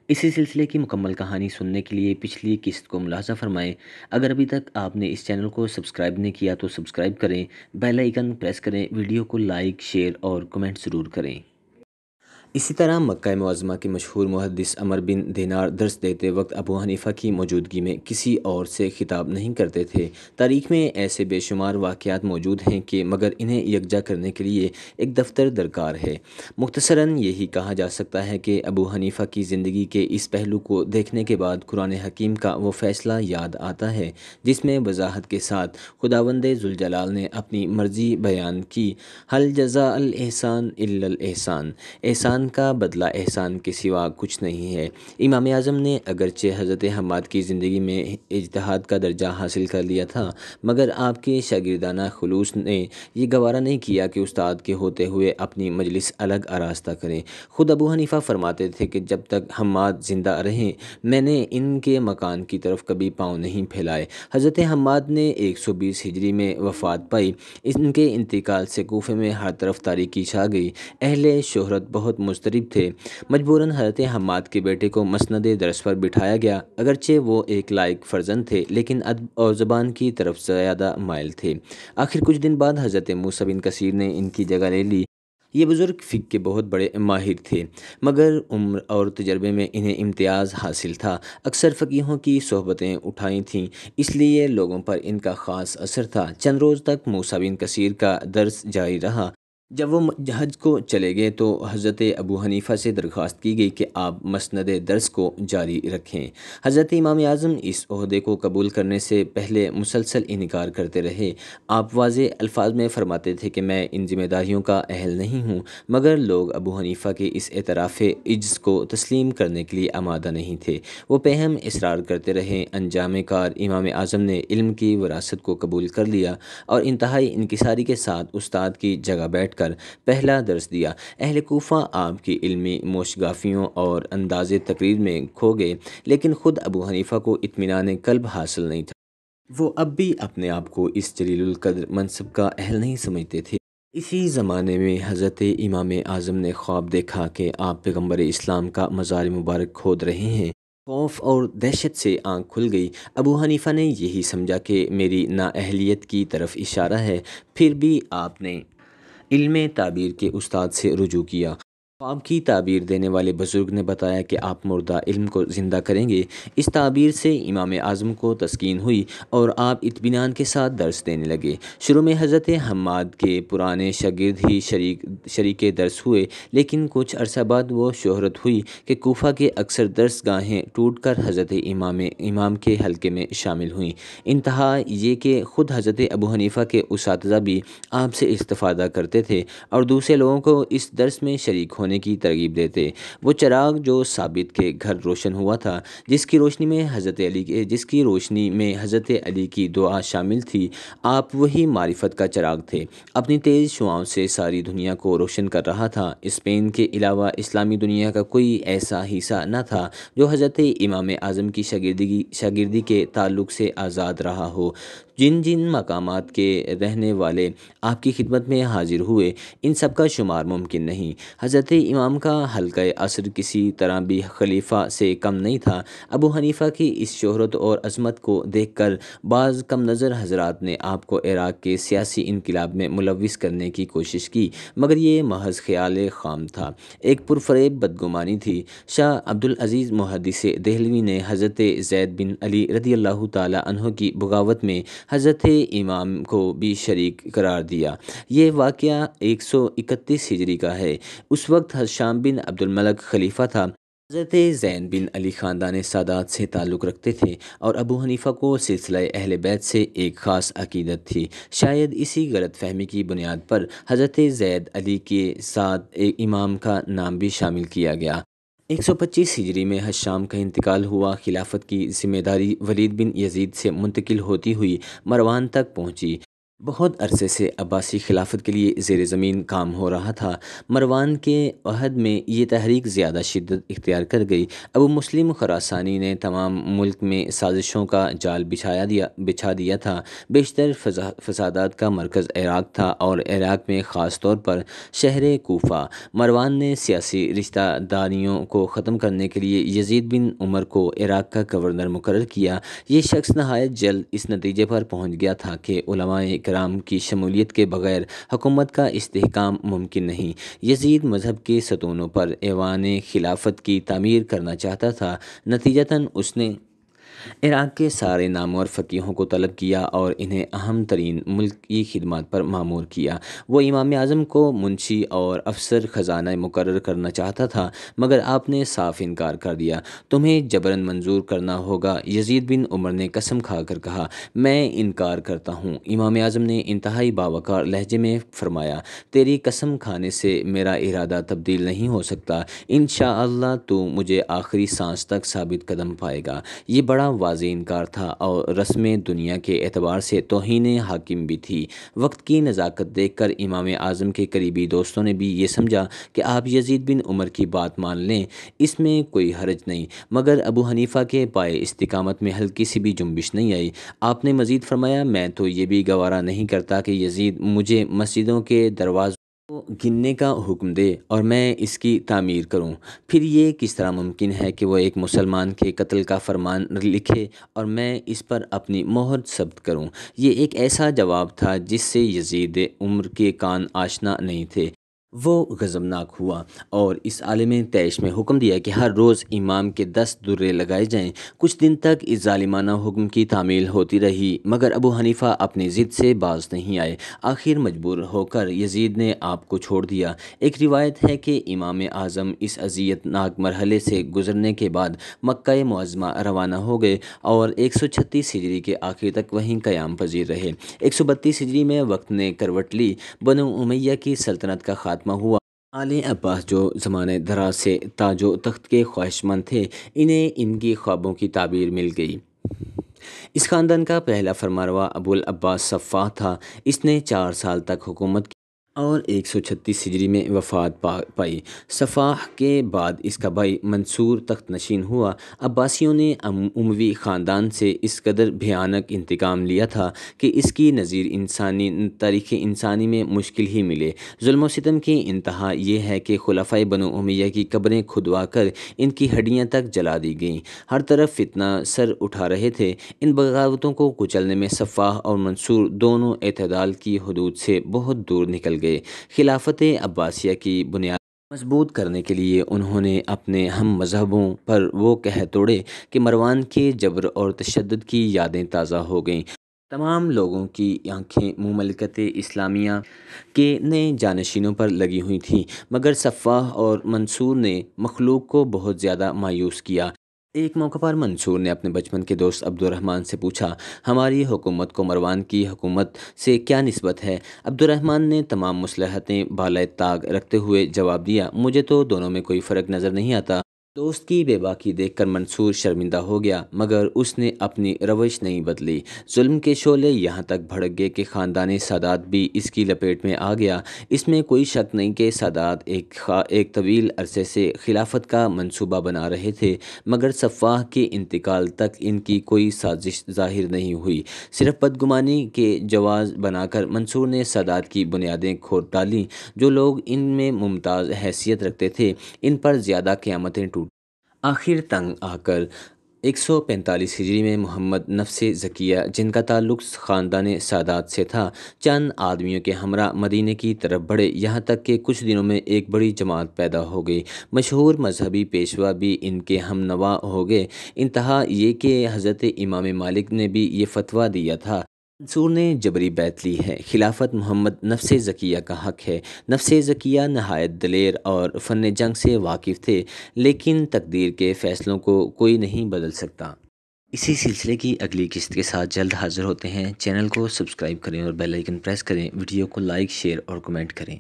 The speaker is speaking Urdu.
اسی سلسلے کی مکمل کہانی سننے کے لیے پچھلی قسط کو ملاحظہ فرمائیں۔ اگر ابھی تک آپ نے اس چینل کو سبسکرائب نہیں کیا تو سبسکرائب کریں، بیل آئیکن پریس کریں، ویڈیو کو لائک، شیئر اور کمنٹ ضرور کریں۔ اسی طرح مکہ معظمہ کے مشہور محدث عمر بن دینار درس دیتے وقت ابو حنیفہ کی موجودگی میں کسی اور سے خطاب نہیں کرتے تھے۔ تاریخ میں ایسے بے شمار واقعات موجود ہیں کہ مگر انہیں یکجا کرنے کے لیے ایک دفتر درکار ہے۔ مختصراً یہی کہا جا سکتا ہے کہ ابو حنیفہ کی زندگی کے اس پہلو کو دیکھنے کے بعد قرآن حکیم کا وہ فیصلہ یاد آتا ہے جس میں وضاحت کے ساتھ خداوند ذوالجلال نے اپنی مرضی بیان کی، ہل جزاء الاحسان الا الاحسان، احسان کا بدلہ احسان کے سوا کچھ نہیں ہے۔ امام اعظم نے اگرچہ حضرت حماد کی زندگی میں اجتہاد کا درجہ حاصل کر لیا تھا، مگر آپ کے شاگردانہ خلوص نے یہ گوارا نہیں کیا کہ استاد کے ہوتے ہوئے اپنی مجلس الگ آراستہ کریں۔ خود ابو حنیفہ فرماتے تھے کہ جب تک حماد زندہ رہیں میں نے ان کے مکان کی طرف کبھی پاؤں نہیں پھیلائے۔ حضرت حماد نے 120 ہجری میں وفات پائی۔ ان کے انتقال سے کوفے میں ہر طرف تاریکی چھا گئی۔ اہل شہرت بہت مضطرب تھے۔ مجبوراً حضرت حماد کے بیٹے کو مسند درس پر بٹھایا گیا۔ اگرچہ وہ ایک لائق فرزند تھے لیکن ادب اور زبان کی طرف زیادہ مائل تھے۔ آخر کچھ دن بعد حضرت موسیٰ بن کثیر نے ان کی جگہ لے لی۔ یہ بزرگ فقہ کے بہت بڑے ماہر تھے مگر عمر اور تجربے میں انہیں امتیاز حاصل تھا۔ اکثر فقیہوں کی صحبتیں اٹھائی تھیں، اس لیے لوگوں پر ان کا خاص اثر تھا۔ چند روز تک موسیٰ بن کثیر کا درس جاری رہا۔ جب وہ حج کو چلے گئے تو حضرت ابو حنیفہ سے درخواست کی گئی کہ آپ مسند درس کو جاری رکھیں۔ حضرت امام اعظم اس عہدے کو قبول کرنے سے پہلے مسلسل انکار کرتے رہے۔ آپ واضح الفاظ میں فرماتے تھے کہ میں ان ذمہ داریوں کا اہل نہیں ہوں، مگر لوگ ابو حنیفہ کے اس اعتراف عجز کو تسلیم کرنے کے لیے آمادہ نہیں تھے۔ وہ پہم اصرار کرتے رہے۔ انجام کار امام اعظم نے علم کی وراثت کو قبول کر لیا اور انتہائی انکساری کے ساتھ استاد کی جگہ بیٹھ کر پہلا درس دیا۔ اہل کوفہ آپ کی علمی موشگافیوں اور انداز تقریر میں کھو گئے، لیکن خود ابو حنیفہ کو اطمینان قلب حاصل نہیں تھا۔ وہ اب بھی اپنے آپ کو اس جلیل القدر منصب کا اہل نہیں سمجھتے تھے۔ اسی زمانے میں حضرت امام اعظم نے خواب دیکھا کہ آپ پیغمبر اسلام کا مزار مبارک کھود رہے ہیں۔ خوف اور دہشت سے آنکھ کھل گئی۔ ابو حنیفہ نے یہی سمجھا کہ میری نااہلیت کی طرف اشارہ ہے، پھر بھی آپ نے علم تعبیر کے استاد سے رجوع کیا۔ خواب کی تعبیر دینے والے بزرگ نے بتایا کہ آپ مردہ علم کو زندہ کریں گے۔ اس تعبیر سے امام اعظم کو تسکین ہوئی اور آپ اطمینان کے ساتھ درس دینے لگے۔ شروع میں حضرت حماد کے پرانے شاگرد ہی شریک درس ہوئے، لیکن کچھ عرصہ بعد وہ شہرت ہوئی کہ کوفہ کے اکثر درس گاہیں ٹوٹ کر حضرت امام کے حلقے میں شامل ہوئیں۔ انتہا یہ کہ خود حضرت ابو حنیفہ کے اساتذہ بھی آپ سے استفادہ کرتے تھے اور دوسرے لوگوں کو اس درس میں شریک ہونے کی ترغیب دیتے۔ وہ چراغ جو ثابت کے گھر روشن ہوا تھا، جس کی روشنی میں حضرت علی کی دعا شامل تھی، آپ وہی معرفت کا چراغ تھے۔ اپنی تیز شعاؤں سے ساری دنیا کو روشن کر رہا تھا۔ اسپین کے علاوہ اسلامی دنیا کا کوئی ایسا حصہ نہ تھا جو حضرت امام اعظم کی شاگردی کے تعلق سے آزاد رہا ہو۔ جن جن مقامات کے رہنے والے آپ کی خدمت میں حاضر ہوئے، ان سب کا شمار ممکن نہیں۔ حضرت امام کا حلقہ اثر کسی طرح بھی خلیفہ سے کم نہیں تھا۔ ابو حنیفہ کی اس شہرت اور عظمت کو دیکھ کر بعض کم نظر حضرات نے آپ کو عراق کے سیاسی انقلاب میں ملوث کرنے کی کوشش کی، مگر یہ محض خیال خام تھا، ایک پرفریب بدگمانی تھی۔ شاہ عبدالعزیز محدث دہلوی نے حضرت زید بن علی رضی اللہ تعالی عنہ کی بغاوت میں حضرت امام کو بھی شریک قرار دیا۔ یہ واقعہ 131 ہجری کا ہے۔ اس وقت ہشام بن عبد الملک خلیفہ تھا۔ حضرت زین بن علی خاندان سادات سے تعلق رکھتے تھے اور ابو حنیفہ کو سلسلہ اہل بیت سے ایک خاص عقیدت تھی۔ شاید اسی غلط فہمی کی بنیاد پر حضرت زید علی کے ساتھ امام کا نام بھی شامل کیا گیا۔ 125 ہجری میں ہشام کا انتقال ہوا۔ خلافت کی ذمہ داری ولید بن یزید سے منتقل ہوتی ہوئی مروان تک پہنچی۔ بہت عرصے سے عباسی خلافت کے لیے زیر زمین کام ہو رہا تھا۔ مروان کے عہد میں یہ تحریک زیادہ شدت اختیار کر گئی۔ ابو مسلم خراسانی نے تمام ملک میں سازشوں کا جال بچھا دیا تھا۔ بیشتر فسادات کا مرکز عراق تھا اور عراق میں خاص طور پر شہر کوفہ۔ مروان نے سیاسی رشتہ داریوں کو ختم کرنے کے لیے یزید بن عمر کو عراق کا گورنر مقرر کیا۔ یہ شخص نہایت جلد اس نتیجے پر پہنچ گیا تھا کہ علماء کرام کی شمولیت کے بغیر حکومت کا استحکام ممکن نہیں۔ یزید مذہب کے ستونوں پر ایوان خلافت کی تعمیر کرنا چاہتا تھا۔ نتیجتاً اس نے عراق کے سارے نامور فقیہوں کو طلب کیا اور انہیں اہم ترین ملکی خدمات پر مامور کیا۔ وہ امام اعظم کو منشی اور افسر خزانہ مقرر کرنا چاہتا تھا، مگر آپ نے صاف انکار کر دیا۔ تمہیں جبراً منظور کرنا ہوگا، یزید بن عمر نے قسم کھا کر کہا۔ میں انکار کرتا ہوں۔ امام اعظم نے انتہائی باوقار لہجے میں فرمایا، تیری قسم کھانے سے میرا ارادہ تبدیل نہیں ہو سکتا۔ انشاءاللہ تو مجھے آخری سانس تک ثابت قدم پائے گا۔ یہ بڑا واضح انکار تھا اور رسم دنیا کے اعتبار سے توہین حاکم بھی تھی۔ وقت کی نزاکت دیکھ کر امام اعظم کے قریبی دوستوں نے بھی یہ سمجھا کہ آپ یزید بن عمر کی بات مان لیں، اس میں کوئی حرج نہیں، مگر ابو حنیفہ کے پائے استقامت میں ہلکی سی بھی جنبش نہیں آئی۔ آپ نے مزید فرمایا، میں تو یہ بھی گوارا نہیں کرتا کہ یزید مجھے مسجدوں کے دروازوں کو گننے کا حکم دے اور میں اس کی تعمیر کروں۔ پھر یہ کس طرح ممکن ہے کہ وہ ایک مسلمان کے قتل کا فرمان لکھے اور میں اس پر اپنی مہر ثبت کروں؟ یہ ایک ایسا جواب تھا جس سے یزید عمر کے کان آشنا نہیں تھے۔ وہ غضبناک ہوا اور اس عالم طیش میں حکم دیا کہ ہر روز امام کے 10 درے لگائے جائیں۔ کچھ دن تک اس ظالمانہ حکم کی تعمیل ہوتی رہی، مگر ابو حنیفہ اپنی ضد سے باز نہیں آئے۔ آخر مجبور ہو کر یزید نے آپ کو چھوڑ دیا۔ ایک روایت ہے کہ امام اعظم اس اذیت ناک مرحلے سے گزرنے کے بعد مکہ معظمہ روانہ ہو گئے اور 136 ہجری کے آخر تک وہیں قیام پذیر رہے۔ 132 ہجری میں وقت نے کروٹ لی، بنو امیہ کی سلطنت کا خاتمہ ہوا۔ آل عباس جو زمانے دراز سے تاج و تخت کے خواہشمند تھے، انہیں ان کی خوابوں کی تعبیر مل گئی۔ اس خاندان کا پہلا فرمانروا ابو العباس صفاح تھا۔ اس نے 4 سال تک حکومت کی اور 136 ہجری میں وفات پائی۔ صفاح کے بعد اس کا بھائی منصور تخت نشین ہوا۔ عباسیوں نے اموی خاندان سے اس قدر بھیانک انتقام لیا تھا کہ اس کی نظیر تاریخ انسانی میں مشکل ہی ملے۔ ظلم و ستم کی انتہا یہ ہے کہ خلفائے بنو امیہ کی قبریں کھدوا کر ان کی ہڈیاں تک جلا دی گئیں۔ ہر طرف فتنہ سر اٹھا رہے تھے۔ ان بغاوتوں کو کچلنے میں صفاح اور منصور دونوں اعتدال کی حدود سے بہت دور نکل گئے۔ خلافت عباسیہ کی بنیاد مضبوط کرنے کے لیے انہوں نے اپنے ہم مذہبوں پر وہ قہر توڑے کہ مروان کے جبر اور تشدد کی یادیں تازہ ہو گئیں۔ تمام لوگوں کی آنکھیں مملکت اسلامیہ کے نئے جانشینوں پر لگی ہوئی تھیں، مگر صفاح اور منصور نے مخلوق کو بہت زیادہ مایوس کیا۔ ایک موقع پر منصور نے اپنے بچپن کے دوست عبد الرحمن سے پوچھا، ہماری حکومت کو مروان کی حکومت سے کیا نسبت ہے؟ عبد الرحمن نے تمام مصلحتیں بالائے طاق رکھتے ہوئے جواب دیا، مجھے تو دونوں میں کوئی فرق نظر نہیں آتا۔ دوست کی بے باکی دیکھ کر منصور شرمندہ ہو گیا، مگر اس نے اپنی روش نہیں بدلی۔ ظلم کے شعلے یہاں تک بھڑک گئے کہ خاندان سادات بھی اس کی لپیٹ میں آ گیا۔ اس میں کوئی شک نہیں کہ سادات ایک طویل عرصے سے خلافت کا منصوبہ بنا رہے تھے، مگر صفاح کے انتقال تک ان کی کوئی سازش ظاہر نہیں ہوئی۔ صرف بدگمانی کے جواز بنا کر منصور نے سادات کی بنیادیں کھود ڈالیں۔ جو لوگ ان میں ممتاز حیثیت رکھتے تھے، ان پر زیادہ قیامتیں ٹوٹیں۔ آخر تنگ آ کر 145 ہجری میں محمد نفس زکیہ، جن کا تعلق خاندان سادات سے تھا، چند آدمیوں کے ہمراہ مدینے کی طرف بڑھے، یہاں تک کہ کچھ دنوں میں ایک بڑی جماعت پیدا ہو گئی۔ مشہور مذہبی پیشوا بھی ان کے ہم نوا ہو گئے۔ انتہا یہ کہ حضرت امام مالک نے بھی یہ فتویٰ دیا تھا۔ منصور نے جبری بیعت لی ہے۔ خلافت محمد نفس زکیہ کا حق ہے۔ نفس زکیہ نہایت دلیر اور فن جنگ سے واقف تھے، لیکن تقدیر کے فیصلوں کو کوئی نہیں بدل سکتا۔ اسی سلسلے کی اگلی قسط کے ساتھ جلد حاضر ہوتے ہیں۔ چینل کو سبسکرائب کریں اور بیل آئیکن پریس کریں۔ ویڈیو کو لائک، شیئر اور کمنٹ کریں۔